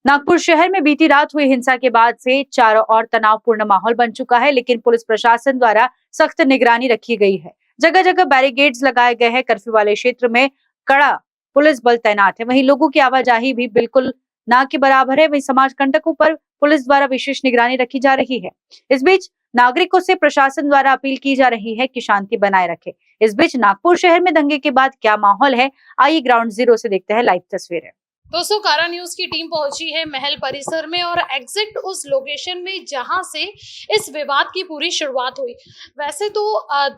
नागपुर शहर में बीती रात हुई हिंसा के बाद से चारों ओर तनावपूर्ण माहौल बन चुका है, लेकिन पुलिस प्रशासन द्वारा सख्त निगरानी रखी गई है। जगह जगह बैरिकेड्स लगाए गए हैं। कर्फ्यू वाले क्षेत्र में कड़ा पुलिस बल तैनात है। वहीं लोगों की आवाजाही भी बिल्कुल ना के बराबर है। वहीं समाज कंटकों पर पुलिस द्वारा विशेष निगरानी रखी जा रही है। इस बीच नागरिकों से प्रशासन द्वारा अपील की जा रही है कि शांति बनाए रखे। इस बीच नागपुर शहर में दंगे के बाद क्या माहौल है, आइए ग्राउंड जीरो से देखते हैं लाइव तस्वीरें। दोस्तों, कारा न्यूज की टीम पहुंची है महल परिसर में और एग्जैक्ट उस लोकेशन में जहां से इस विवाद की पूरी शुरुआत हुई। वैसे तो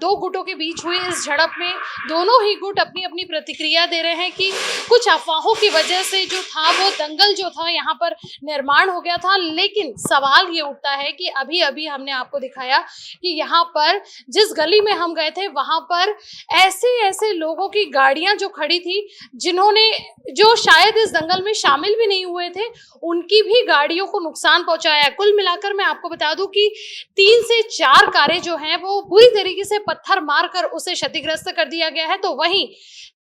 दो गुटों के बीच हुई इस झड़प में दोनों ही गुट अपनी अपनी प्रतिक्रिया दे रहे हैं कि कुछ अफवाहों की वजह से जो था वो दंगल जो था यहाँ पर निर्माण हो गया था। लेकिन सवाल ये उठता है कि अभी अभी हमने आपको दिखाया कि यहाँ पर जिस गली में हम गए थे वहां पर ऐसे ऐसे लोगों की गाड़ियां जो खड़ी थी, जिन्होंने जो शायद इस दंगल में शामिल भी नहीं हुए थे, उनकी भी गाड़ियों को नुकसान पहुंचाया। कुल मिलाकर मैं आपको बता दूं कि 3 से 4 कारें जो हैं वो पूरी तरीके से पत्थर मारकर उसे क्षतिग्रस्त कर दिया गया है। तो वहीं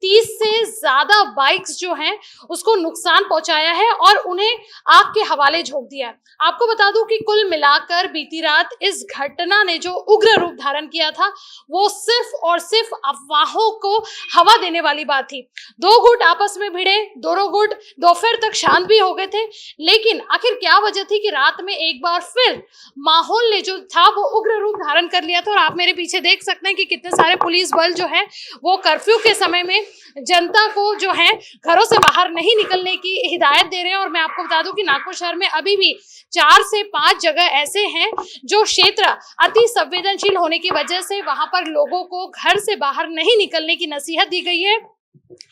30 से ज्यादा बाइक्स जो हैं उसको नुकसान पहुंचाया है और उन्हें आग के हवाले झोंक दिया है। आपको बता दूं कि कुल मिलाकर बीती रात इस घटना ने जो उग्र रूप धारण किया था वो सिर्फ और सिर्फ अफवाहों को हवा देने वाली बात थी। दो गुट आपस में भिड़े, दोनों गुट दोपहर तक शांत भी हो गए थे, लेकिन आखिर क्या वजह थी कि रात में एक बार फिर माहौल ने जो था वो उग्र रूप धारण कर लिया था। और आप मेरे पीछे देख सकते हैं कि कितने सारे पुलिस बल जो है वो कर्फ्यू के समय में जनता को जो है घरों से बाहर नहीं निकलने की हिदायत दे रहे हैं। और मैं आपको बता दूं कि नागपुर शहर में अभी भी 4 से 5 जगह ऐसे हैं जो क्षेत्र अति संवेदनशील होने की वजह से वहां पर लोगों को घर से बाहर नहीं निकलने की नसीहत दी गई है।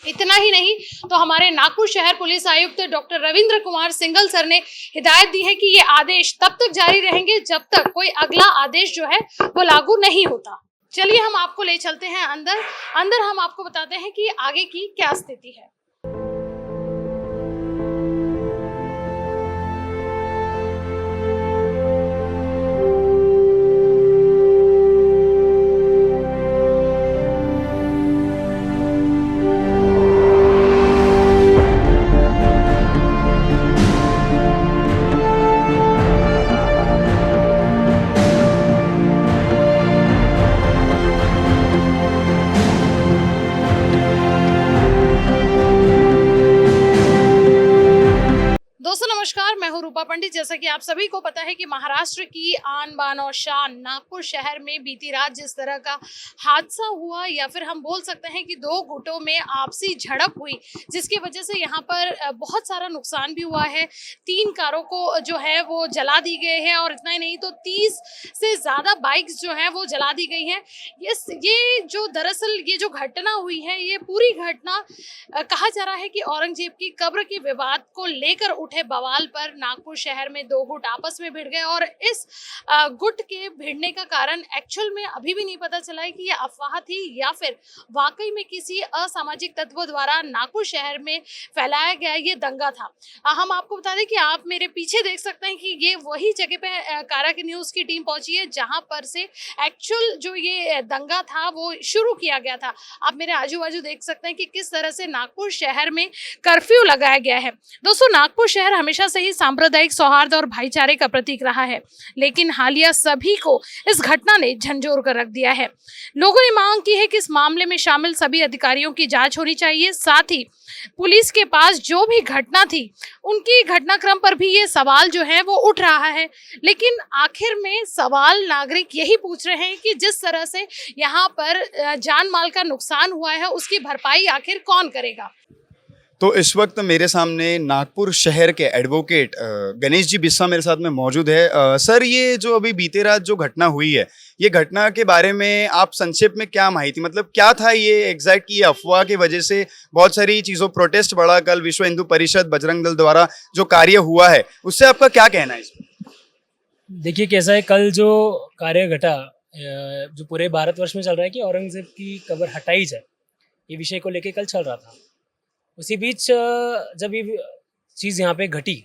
इतना ही नहीं तो हमारे नागपुर शहर पुलिस आयुक्त डॉक्टर रविंद्र कुमार सिंघल सर ने हिदायत दी है कि ये आदेश तब तक जारी रहेंगे जब तक कोई अगला आदेश जो है वो लागू नहीं होता। चलिए हम आपको ले चलते हैं अंदर हम आपको बताते हैं कि आगे की क्या स्थिति है। दोस्तों नमस्कार, मैं हूं रूपा पंडित। जैसा कि आप सभी को पता है कि महाराष्ट्र की आन बान और शान नागपुर शहर में बीती रात जिस तरह का हादसा हुआ, या फिर हम बोल सकते हैं कि दो गुटों में आपसी झड़प हुई, जिसकी वजह से यहाँ पर बहुत सारा नुकसान भी हुआ है। 3 कारों को जो है वो जला दी गई है और इतना ही नहीं तो 30 से ज़्यादा बाइक्स जो हैं वो जला दी गई हैं। ये जो दरअसल ये जो घटना हुई है, ये पूरी घटना कहा जा रहा है कि औरंगजेब की कब्र के विवाद को लेकर उठे बवाल पर नागपुर शहर में दो गुट आपस में भिड़ गए। और इस गुट के भिड़ने का कारण एक्चुअल में अभी भी नहीं पता चला है कि ये अफवाह थी या फिर वाकई में किसी असामाजिक तत्व द्वारा नागपुर शहर में फैलाया गया ये दंगा था। हम आपको बता दें कि आप मेरे पीछे देख सकते हैं कि ये वही जगह पे कारा की न्यूज की टीम पहुंची है जहां पर से एक्चुअल जो ये दंगा था वो शुरू किया गया था। आप मेरे आजू बाजू देख सकते हैं कि किस तरह से नागपुर शहर में कर्फ्यू लगाया गया है। दोस्तों, नागपुर शहर हमेशा से ही सांप्रदायिक सौहार्द और भाईचारे का प्रतीक रहा है, लेकिन हालिया सभी को इस घटना ने झंझोर कर रख दिया है। लोगों ने मांग की है कि इस मामले में शामिल सभी अधिकारियों की जांच होनी चाहिए। साथ ही पुलिस के पास जो भी घटना थी उनकी घटनाक्रम पर भी ये सवाल जो है वो उठ रहा है। लेकिन आखिर में सवाल नागरिक यही पूछ रहे हैं कि जिस तरह से यहाँ पर जान माल का नुकसान हुआ है उसकी भरपाई आखिर कौन करेगा। तो इस वक्त मेरे सामने नागपुर शहर के एडवोकेट गणेश जी बिस्सा मेरे साथ में मौजूद है। सर, ये जो अभी बीते रात जो घटना हुई है, ये घटना के बारे में आप संक्षेप में क्या माहिती, मतलब क्या था ये एग्जैक्ट, ये अफवाह की वजह से बहुत सारी चीज़ों प्रोटेस्ट बढ़ा, कल विश्व हिंदू परिषद बजरंग दल द्वारा जो कार्य हुआ है उससे आपका क्या कहना है इसमें? देखिए कैसा है, कल जो कार्य घटा जो पूरे भारतवर्ष में चल रहा है कि औरंगजेब की कब्र हटाई जाए, ये विषय को लेके कल चल रहा था। उसी बीच जब ये चीज़ यहाँ पे घटी,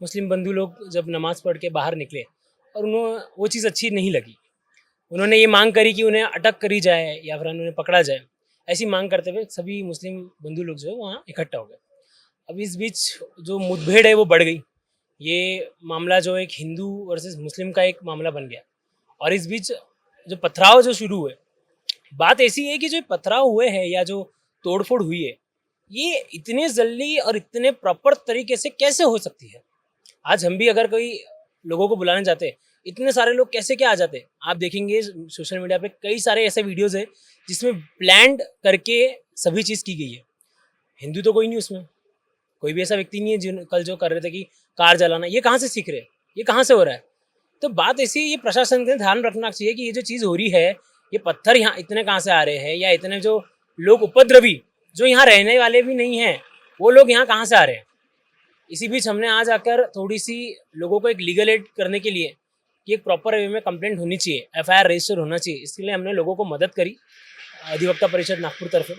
मुस्लिम बंधु लोग जब नमाज पढ़ के बाहर निकले और उन्होंने वो चीज़ अच्छी नहीं लगी। उन्होंने ये मांग करी कि उन्हें अटक करी जाए या फिर उन्हें पकड़ा जाए। ऐसी मांग करते हुए सभी मुस्लिम बंधु लोग जो है वहाँ इकट्ठा हो गए। अब इस बीच जो मुठभेड़ है वो बढ़ गई। ये मामला जो एक हिंदू वर्सेस मुस्लिम का एक मामला बन गया और इस बीच जो पथराव जो शुरू हुए, बात ऐसी है कि जो पथराव हुए हैं या जो तोड़फोड़ हुई है ये इतने जल्दी और इतने प्रॉपर तरीके से कैसे हो सकती है। आज हम भी अगर कोई लोगों को बुलाने जाते, इतने सारे लोग कैसे क्या आ जाते। आप देखेंगे सोशल मीडिया पे कई सारे ऐसे वीडियोस है जिसमें प्लान्ड करके सभी चीज़ की गई है। हिंदू तो कोई नहीं उसमें, कोई भी ऐसा व्यक्ति नहीं है जिन कल जो कर रहे थे कि कार जलाना, ये कहाँ से सीख रहे हैं, ये कहाँ से हो रहा है। तो बात ऐसी, ये प्रशासन को ध्यान रखना चाहिए कि ये जो चीज़ हो रही है, ये पत्थर यहाँ इतने कहाँ से आ रहे हैं, या इतने जो लोग उपद्रवी जो यहाँ रहने वाले भी नहीं हैं वो लोग यहाँ कहाँ से आ रहे हैं। इसी बीच हमने आज आकर थोड़ी सी लोगों को एक लीगल एड करने के लिए कि एक प्रॉपर वे में कंप्लेंट होनी चाहिए, FIR रजिस्टर होना चाहिए, इसके लिए हमने लोगों को मदद करी अधिवक्ता परिषद नागपुर तरफ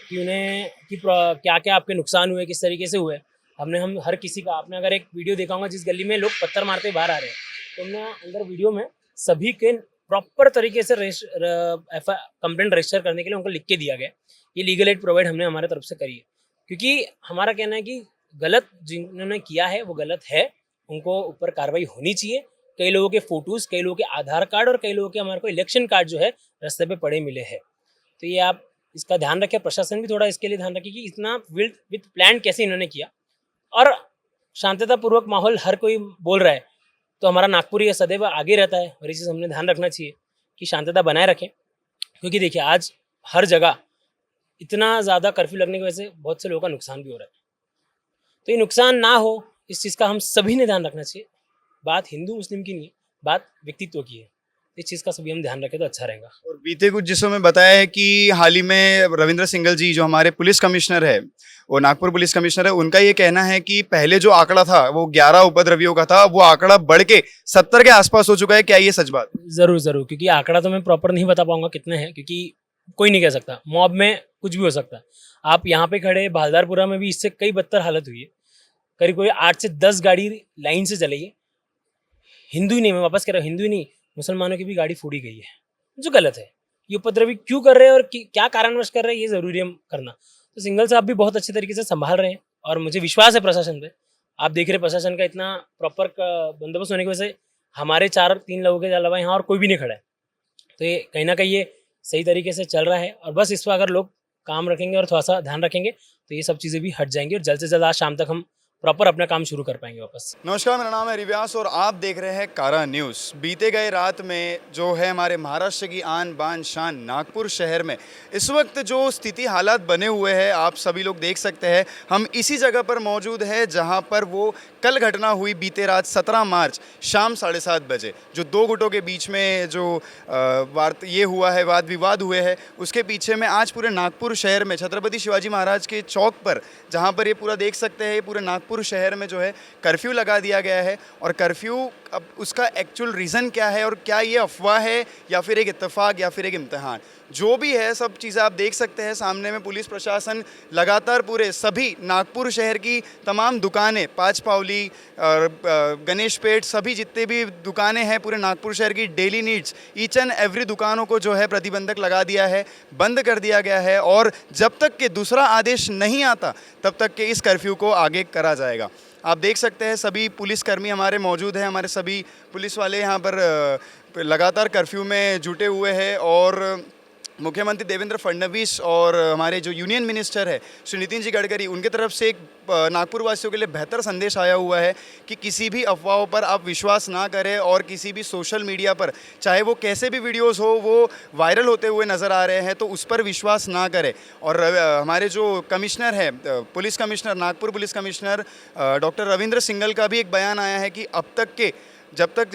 कि उन्हें कि क्या क्या आपके नुकसान हुए, किस तरीके से हुए। हम हर किसी का, आपने अगर एक वीडियो देखा होगा जिस गली में लोग पत्थर मारते बाहर आ रहे हैं, तो हमने अंदर वीडियो में सभी के प्रॉपर तरीके से कंप्लेंट रजिस्टर करने के लिए उनको लिख के दिया गया। ये लीगल एड प्रोवाइड हमने हमारे तरफ से करी है, क्योंकि हमारा कहना है कि गलत जिन्होंने किया है वो गलत है, उनको ऊपर कार्रवाई होनी चाहिए। कई लोगों के फोटोज़, कई लोगों के आधार कार्ड और कई लोगों के हमारे को इलेक्शन कार्ड जो है रास्ते पे पड़े मिले हैं। तो ये आप इसका ध्यान रखें, प्रशासन भी थोड़ा इसके लिए ध्यान रखे कि इतना विथ प्लान कैसे इन्होंने किया। और शांततापूर्वक माहौल हर कोई बोल रहा है, तो हमारा नागपुर ये सदैव आगे रहता है और ये चीज़ हमने ध्यान रखना चाहिए कि शांतता बनाए रखें। क्योंकि देखिए आज हर जगह इतना ज़्यादा कर्फ्यू लगने की वजह से बहुत से लोगों का नुकसान भी हो रहा है, तो ये नुकसान ना हो इस चीज़ का हम सभी ने ध्यान रखना चाहिए। बात हिंदू मुस्लिम की नहीं है, बात व्यक्तित्व की है। इस चीज़ का सभी हम ध्यान रखें तो अच्छा रहेगा। और बीते कुछ दिनों में बताया है कि हाल ही में रविंद्र सिंघल जी जो हमारे पुलिस कमिश्नर है, वो नागपुर पुलिस कमिश्नर है, उनका ये कहना है कि पहले जो आंकड़ा था वो 11 उपद्रवियों का था, वो आंकड़ा बढ़ के 70 के आसपास हो चुका है। क्या ये सच बात? ज़रूर, क्योंकि आंकड़ा तो मैं प्रॉपर नहीं बता पाऊंगा कितने हैं, क्योंकि कोई नहीं कह सकता, मॉब में कुछ भी हो सकता है। आप यहाँ पे खड़े बहादुरपुरा में भी इससे कई बदतर हालत हुई है, करीब कोई 8 से 10 गाड़ी लाइन से चली है। हिंदू ही नहीं, मैं वापस कह रहा हूँ, हिंदू ही नहीं, मुसलमानों की भी गाड़ी फोड़ी गई है, जो गलत है। ये उपद्रवी क्यों कर रहे हैं और क्या कारणवश कर रहे हैं, ये ज़रूरी है करना। तो सिंघल साहब भी बहुत अच्छे तरीके से संभाल रहे हैं और मुझे विश्वास है प्रशासन पे। आप देख रहे हैं प्रशासन का इतना प्रॉपर बंदोबस्त होने की वजह से हमारे 4-3 लोगों के अलावा यहाँ और कोई भी नहीं खड़ा है। तो ये कहीं ना कहीं ये सही तरीके से चल रहा है और बस इस पर अगर लोग काम रखेंगे और थोड़ा सा ध्यान रखेंगे तो ये सब चीज़ें भी हट जाएंगी और जल्द से जल्द आज शाम तक हम प्रॉपर अपना काम शुरू कर पाएंगे वापस। नमस्कार, मेरा नाम है रिव्यास और आप देख रहे हैं कारा न्यूज़। बीते गए रात में जो है हमारे महाराष्ट्र की आन बान शान नागपुर शहर में इस वक्त जो स्थिति हालात बने हुए हैं आप सभी लोग देख सकते हैं। हम इसी जगह पर मौजूद है जहां पर वो कल घटना हुई बीते रात 17 मार्च शाम 7:30 बजे, जो दो गुटों के बीच में जो ये हुआ है, वाद विवाद हुए हैं, उसके पीछे में आज पूरे नागपुर शहर में छत्रपति शिवाजी महाराज के चौक पर, जहाँ पर ये पूरा देख सकते हैं, पूरे नागपुर शहर में जो है कर्फ्यू लगा दिया गया है। और कर्फ्यू, अब उसका एक्चुअल रीज़न क्या है और क्या ये अफवाह है या फिर एक इत्तेफाक या फिर एक इम्तिहान, जो भी है सब चीज़ें आप देख सकते हैं सामने में। पुलिस प्रशासन लगातार पूरे सभी नागपुर शहर की तमाम दुकानें, पाँच पावली और गणेश पेट, सभी जितने भी दुकानें हैं पूरे नागपुर शहर की daily needs, each and every दुकानों को जो है प्रतिबंधक लगा दिया है, बंद कर दिया गया है। और जब तक कि दूसरा आदेश नहीं आता तब तक के इस कर्फ्यू को आगे करा जाएगा। आप देख सकते हैं सभी पुलिसकर्मी हमारे मौजूद हैं, हमारे सभी पुलिस वाले यहाँ पर लगातार कर्फ्यू में जुटे हुए हैं। और मुख्यमंत्री देवेंद्र फडणवीस और हमारे जो यूनियन मिनिस्टर है श्री नितिन जी गडकरी, उनके तरफ से एक नागपुर वासियों के लिए बेहतर संदेश आया हुआ है कि किसी भी अफवाहों पर आप विश्वास ना करें और किसी भी सोशल मीडिया पर, चाहे वो कैसे भी वीडियोस हो, वो वायरल होते हुए नज़र आ रहे हैं तो उस पर विश्वास ना करें। और हमारे जो कमिश्नर है, police commissioner, Nagpur police commissioner doctor Ravindra Singhal का भी एक बयान आया है कि अब तक के, जब तक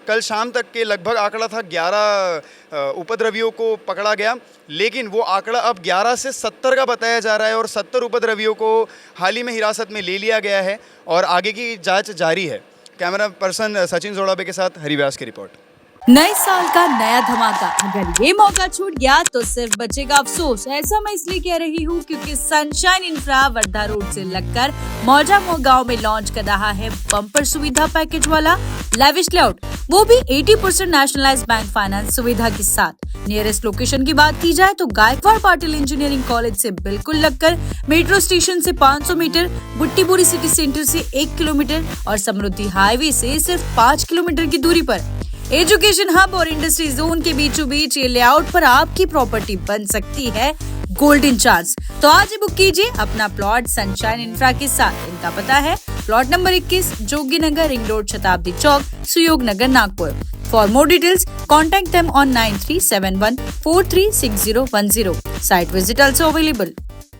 कल शाम तक के लगभग आंकड़ा था 11 उपद्रवियों को पकड़ा गया, लेकिन वो आंकड़ा अब 11 से 70 का बताया जा रहा है और 70 उपद्रवियों को हाल ही में हिरासत में ले लिया गया है और आगे की जांच जारी है। कैमरा पर्सन सचिन जोड़ाबे के साथ हरिव्यास की रिपोर्ट। नए साल का नया धमाका, अगर ये मौका छूट गया तो सिर्फ बचेगा अफसोस। ऐसा मैं इसलिए कह रही हूँ क्योंकि सनशाइन इंफ्रा वर्धा रोड से लगकर मौजा गांव में लॉन्च कर रहा है बम्पर सुविधा पैकेज वाला लैविश लेआउट। वो भी 80% नेशनलाइज्ड बैंक फाइनेंस सुविधा के साथ। नियरेस्ट लोकेशन की बात की जाए तो गायकवाड़ पाटिल इंजीनियरिंग कॉलेज से बिल्कुल लगकर, मेट्रो स्टेशन से 500 मीटर, बुट्टीपुरी सिटी सेंटर से 1 किलोमीटर और समृद्धि हाईवे से सिर्फ 5 किलोमीटर की दूरी पर। एजुकेशन हब और इंडस्ट्री जोन के बीचों बीच ये लेआउट पर आपकी प्रॉपर्टी बन सकती है गोल्डन चांस। तो आज ही बुक कीजिए अपना प्लॉट सनशाइन इंफ्रा के साथ। इनका पता है plot number 21, Jogi Nagar, ring road, Shatabdi Chowk, Suyog Nagar, Nagpur. For more details contact them on 9371436010। Site visit also available.